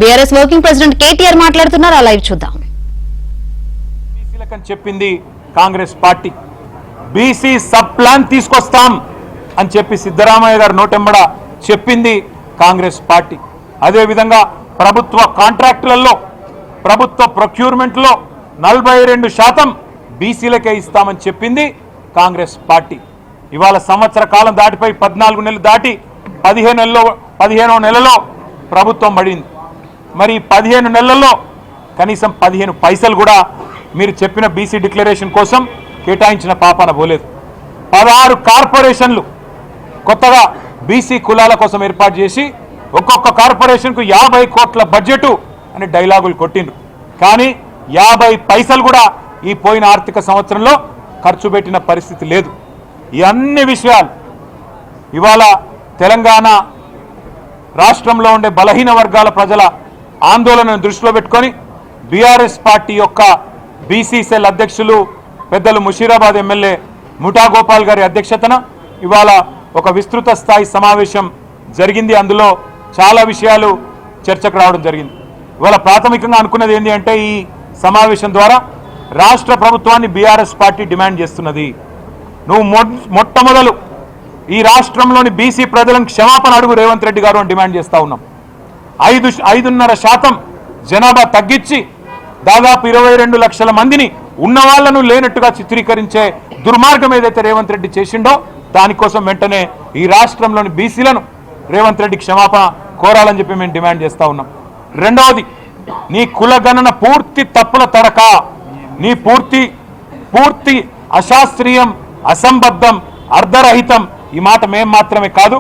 BRS working president KTR మాట్లాడుతున్నారు. ఆ live చూద్దాం. బీసీలకని చెప్పింది Congress party. BC sub plan తీసుకొస్తాం అని చెప్పి సిద్ధరామయ్య గారు నోటెంబడ చెప్పింది కాంగ్రెస్ పార్టీ. అదేవిధంగా ప్రభుత్వ కాంట్రాక్టులలో ప్రభుత్వ ప్రొక్యూర్మెంట్లో 42% బీసీలకే ఇస్తామని చెప్పింది కాంగ్రెస్ పార్టీ. ఇవాళ సంవత్సర కాలం దాటిపోయి 14 నెలలు దాటి 15వ నెలలో ప్రభుత్వం పడింది. మరి 15 నెలల్లో కనీసం 15 పైసలు కూడా మీరు చెప్పిన బీసీ డిక్లరేషన్ కోసం కేటాయించిన పాపాన పోలేదు. 16 కార్పొరేషన్లు కొత్తగా బీసీ కులాల కోసం ఏర్పాటు చేసి ఒక్కొక్క కార్పొరేషన్కు 50 కోట్ల బడ్జెట్ అని డైలాగులు కొట్టిండ్రు. కానీ 50 పైసలు కూడా ఈ పోయిన ఆర్థిక సంవత్సరంలో ఖర్చు పెట్టిన పరిస్థితి లేదు. ఈ అన్ని విషయాలు ఇవాళ తెలంగాణ రాష్ట్రంలో ఉండే బలహీన వర్గాల ప్రజల ఆందోళనను దృష్టిలో పెట్టుకొని బీఆర్ఎస్ పార్టీ యొక్క బీసీ సెల్ అధ్యక్షులు పెద్దలు ముషీరాబాద్ ఎమ్మెల్యే ముఠా గోపాల్ గారి అధ్యక్షతన ఇవాళ ఒక విస్తృత స్థాయి సమావేశం జరిగింది. అందులో చాలా విషయాలు చర్చకు రావడం జరిగింది. ఇవాళ ప్రాథమికంగా అనుకున్నది ఏంటి అంటే ఈ సమావేశం ద్వారా రాష్ట్ర ప్రభుత్వాన్ని బీఆర్ఎస్ పార్టీ డిమాండ్ చేస్తున్నది. నువ్వు మొట్టమొదలు ఈ రాష్ట్రంలోని బీసీ ప్రజలను క్షమాపణ అడుగు రేవంత్ రెడ్డి గారు అని డిమాండ్ చేస్తూ ఉన్నాం. 5.5% జనాభా తగ్గించి దాదాపు 22 లక్షల మందిని ఉన్నవాళ్లను లేనట్టుగా చిత్రీకరించే దుర్మార్గం ఏదైతే రేవంత్ రెడ్డి చేసిండో దానికోసం వెంటనే ఈ రాష్ట్రంలోని బీసీలను రేవంత్ రెడ్డి క్షమాపణ కోరాలని చెప్పి మేము డిమాండ్ చేస్తూ ఉన్నాం. రెండవది, నీ కులగణన పూర్తి తప్పుల తడక, నీ పూర్తి అశాస్త్రీయం, అసంబద్ధం, అర్ధరహితం. ఈ మాట మేం మాత్రమే కాదు,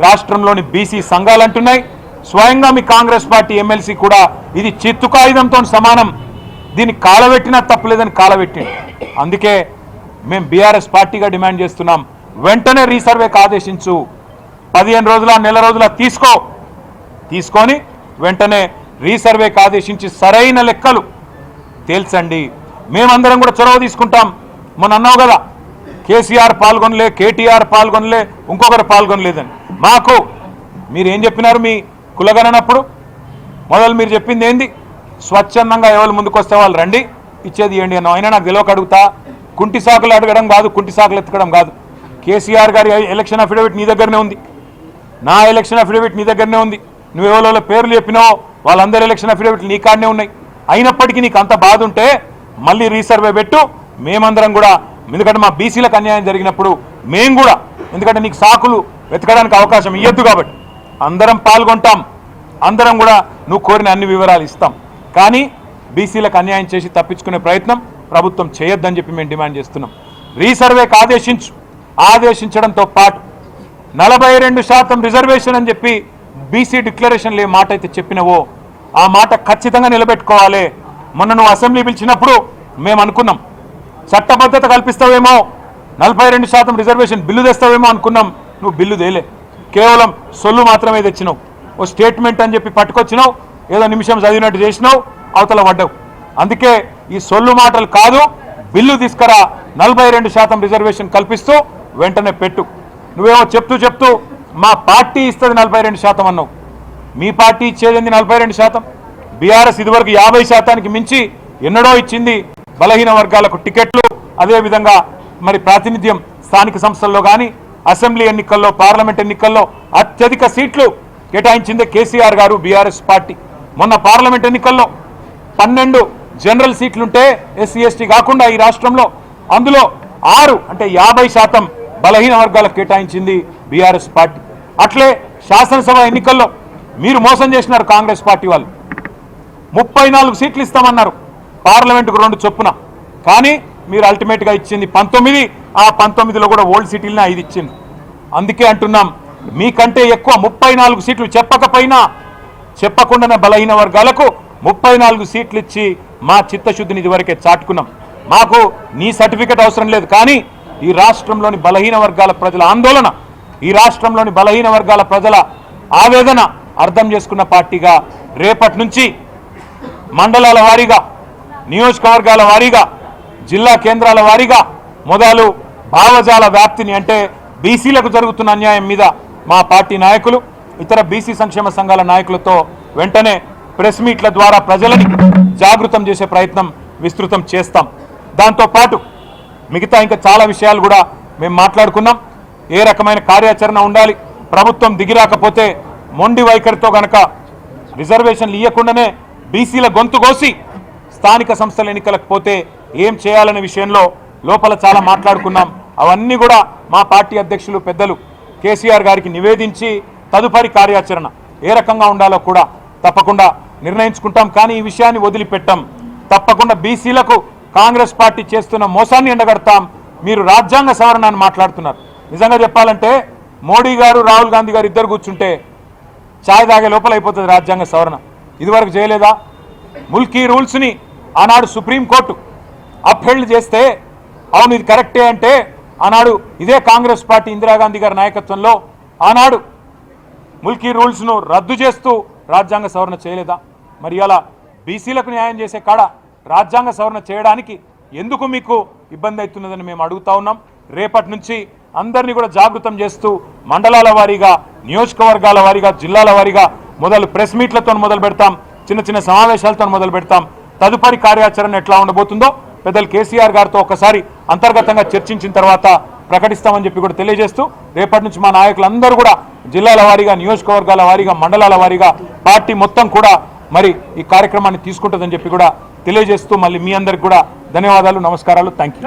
రాష్ట్రంలోని బీసీ సంఘాలు అంటున్నాయి. స్వయంగా మీ కాంగ్రెస్ పార్టీ ఎమ్మెల్సీ కూడా ఇది చిత్తు కాగితంతో సమానం, దీన్ని కాలబెట్టినా తప్పులేదని కాలబెట్టింది. అందుకే మేము బీఆర్ఎస్ పార్టీగా డిమాండ్ చేస్తున్నాం, వెంటనే రీసర్వేకి ఆదేశించు. 15 రోజుల నెల రోజుల తీసుకొని వెంటనే రీసర్వేకి ఆదేశించి సరైన లెక్కలు తేల్చండి. మేమందరం కూడా చొరవ తీసుకుంటాం. మొన్న అన్నావు కదా, కేసీఆర్ పాల్గొనలే, కేటీఆర్ పాల్గొనలే, ఇంకొకరు పాల్గొనలేదని. మాకు మీరేం చెప్పినారు మీ కులగణనప్పుడు? మొదలు మీరు చెప్పింది ఏంది? స్వచ్ఛందంగా ఎవరు ముందుకు వస్తే వాళ్ళు రండి, ఇచ్చేది ఏంటి అన్న. అయినా నాకు తెలియక అడుగుతా, కుంటి సాకులు అడగడం కాదు, కుంటి సాకులు ఎత్తకడం కాదు. కేసీఆర్ గారి ఎలక్షన్ అఫిడవిట్ నీ దగ్గరనే ఉంది, నా ఎలక్షన్ అఫిడవిట్ నీ దగ్గరనే ఉంది. నువ్వు ఎవరో పేర్లు చెప్పినావో వాళ్ళందరూ ఎలక్షన్ అఫిడవిట్లు నీ కాడనే ఉన్నాయి. అయినప్పటికీ నీకు అంత బాధ ఉంటే మళ్ళీ రీసర్వే పెట్టు. మేమందరం కూడా, ఎందుకంటే మా బీసీలకు అన్యాయం జరిగినప్పుడు మేము కూడా, ఎందుకంటే నీకు సాకులు వెతకడానికి అవకాశం ఇవ్వద్దు కాబట్టి అందరం పాల్గొంటాం, అందరం కూడా నువ్వు కోరిన అన్ని వివరాలు ఇస్తాం. కానీ బీసీలకు అన్యాయం చేసి తప్పించుకునే ప్రయత్నం ప్రభుత్వం చేయొద్దని చెప్పి మేము డిమాండ్ చేస్తున్నాం. రీసర్వేకి ఆదేశించడంతో పాటు 42% రిజర్వేషన్ అని చెప్పి బీసీ డిక్లరేషన్లు ఏ మాట అయితే చెప్పినవో ఆ మాట ఖచ్చితంగా నిలబెట్టుకోవాలి. మొన్న నువ్వు అసెంబ్లీ పిలిచినప్పుడు మేము అనుకున్నాం, చట్టబద్ధత కల్పిస్తావేమో, 42% రిజర్వేషన్ బిల్లు తెస్తావేమో అనుకున్నాం. నువ్వు బిల్లు తేలే, కేవలం సొల్లు మాత్రమే తెచ్చినావు. ఓ స్టేట్మెంట్ అని చెప్పి పట్టుకొచ్చినావు, ఏదో నిమిషం చదివినట్టు చేసినావు, అవతల పడ్డావు. అందుకే ఈ సొల్లు మాటలు కాదు, బిల్లు తీసుకురా, 42% రిజర్వేషన్ కల్పిస్తూ వెంటనే పెట్టు. నువ్వేమో చెప్తూ మా పార్టీ ఇస్తుంది 42% అన్నావు. మీ పార్టీ ఇచ్చేది 42%. బీఆర్ఎస్ ఇదివరకు 50%కి మించి ఎన్నడో ఇచ్చింది బలహీన వర్గాలకు టికెట్లు. అదేవిధంగా మరి ప్రాతినిధ్యం స్థానిక సంస్థల్లో కానీ అసెంబ్లీ ఎన్నికల్లో, పార్లమెంట్ ఎన్నికల్లో అత్యధిక సీట్లు కేటాయించిందే కేసీఆర్ గారు, బీఆర్ఎస్ పార్టీ. మొన్న పార్లమెంట్ ఎన్నికల్లో 12 జనరల్ సీట్లుంటే ఎస్సీ ఎస్టీ కాకుండా ఈ రాష్ట్రంలో, అందులో 6 అంటే 50% బలహీన వర్గాలకు కేటాయించింది బీఆర్ఎస్ పార్టీ. అట్లే శాసనసభ ఎన్నికల్లో మీరు మోసం చేసినారు కాంగ్రెస్ పార్టీ వాళ్ళు. 34 సీట్లు ఇస్తామన్నారు, పార్లమెంటుకు 2 చొప్పున. కానీ మీరు అల్టిమేట్గా ఇచ్చింది 19. ఆ 19లో కూడా ఓల్డ్ సిటీలని 5 ఇచ్చింది. అందుకే అంటున్నాం, మీకంటే ఎక్కువ 34 సీట్లు చెప్పకుండానే బలహీన వర్గాలకు 34 సీట్లు ఇచ్చి మా చిత్తశుద్ధిని ఇదివరకే చాటుకున్నాం. మాకు నీ సర్టిఫికెట్ అవసరం లేదు. కానీ ఈ రాష్ట్రంలోని బలహీన వర్గాల ప్రజల ఆందోళన, ఈ రాష్ట్రంలోని బలహీన వర్గాల ప్రజల ఆవేదన అర్థం చేసుకున్న పార్టీగా రేపటి నుంచి మండలాల వారీగా, నియోజకవర్గాల వారీగా, జిల్లా కేంద్రాల వారీగా మొదలు భావజాల వ్యాప్తిని, అంటే బీసీలకు జరుగుతున్న అన్యాయం మీద మా పార్టీ నాయకులు, ఇతర బీసీ సంక్షేమ సంఘాల నాయకులతో వెంటనే ప్రెస్ మీట్ల ద్వారా ప్రజలని జాగృతం చేసే ప్రయత్నం విస్తృతం చేస్తాం. దాంతోపాటు మిగతా ఇంకా చాలా విషయాలు కూడా మేము మాట్లాడుకున్నాం. ఏ రకమైన కార్యాచరణ ఉండాలి, ప్రభుత్వం దిగిరాకపోతే మొండి వైఖరితో గనక రిజర్వేషన్లు ఇవ్వకుండానే బీసీల గొంతు కోసి స్థానిక సంస్థల ఎన్నికలకు పోతే ఏం చేయాలనే విషయంలో లోపల చాలా మాట్లాడుకున్నాం. అవన్నీ కూడా మా పార్టీ అధ్యక్షులు పెద్దలు కేసీఆర్ గారికి నివేదించి తదుపరి కార్యాచరణ ఏ రకంగా ఉండాలో కూడా తప్పకుండా నిర్ణయించుకుంటాం. కానీ ఈ విషయాన్ని వదిలిపెట్టాం. తప్పకుండా బీసీలకు కాంగ్రెస్ పార్టీ చేస్తున్న మోసాన్ని ఎండగడతాం. మీరు రాజ్యాంగ సవరణ అని మాట్లాడుతున్నారు. నిజంగా చెప్పాలంటే మోడీ గారు రాహుల్ గాంధీ గారు ఇద్దరు కూర్చుంటే ఛాయ్ తాగే లోపల అయిపోతుంది రాజ్యాంగ సవరణ. ఇదివరకు చేయలేదా? ముల్కీ రూల్స్ని ఆనాడు సుప్రీంకోర్టు అప్హెల్డ్ చేస్తే అవును ఇది కరెక్టే అంటే ఆనాడు ఇదే కాంగ్రెస్ పార్టీ ఇందిరాగాంధీ గారి నాయకత్వంలో ఆనాడు ముల్కీ రూల్స్ను రద్దు చేస్తూ రాజ్యాంగ సవరణ చేయలేదా? మరి అలా బీసీలకు న్యాయం చేసే కాడ రాజ్యాంగ సవరణ చేయడానికి ఎందుకు మీకు ఇబ్బంది అవుతున్నదని మేము అడుగుతా ఉన్నాం. రేపటి నుంచి అందరినీ కూడా జాగృతం చేస్తూ మండలాల వారీగా, నియోజకవర్గాల వారీగా, జిల్లాల వారీగా ప్రెస్ మీట్లతో మొదలు పెడతాం, చిన్న చిన్న సమావేశాలతో మొదలు పెడతాం. తదుపరి కార్యాచరణ ఎట్లా ఉండబోతుందో పెద్దలు కేసీఆర్ గారితో ఒకసారి అంతర్గతంగా చర్చించిన తర్వాత ప్రకటిస్తామని చెప్పి కూడా తెలియజేస్తూ రేపటి నుంచి మా నాయకులందరూ కూడా జిల్లాల వారీగా, నియోజకవర్గాల వారీగా, మండలాల వారీగా పార్టీ మొత్తం కూడా మరి ఈ కార్యక్రమాన్ని తీసుకుంటుందని చెప్పి కూడా తెలియజేస్తూ మళ్ళీ మీ అందరికి కూడా ధన్యవాదాలు, నమస్కారాలు, థ్యాంక్ యూ.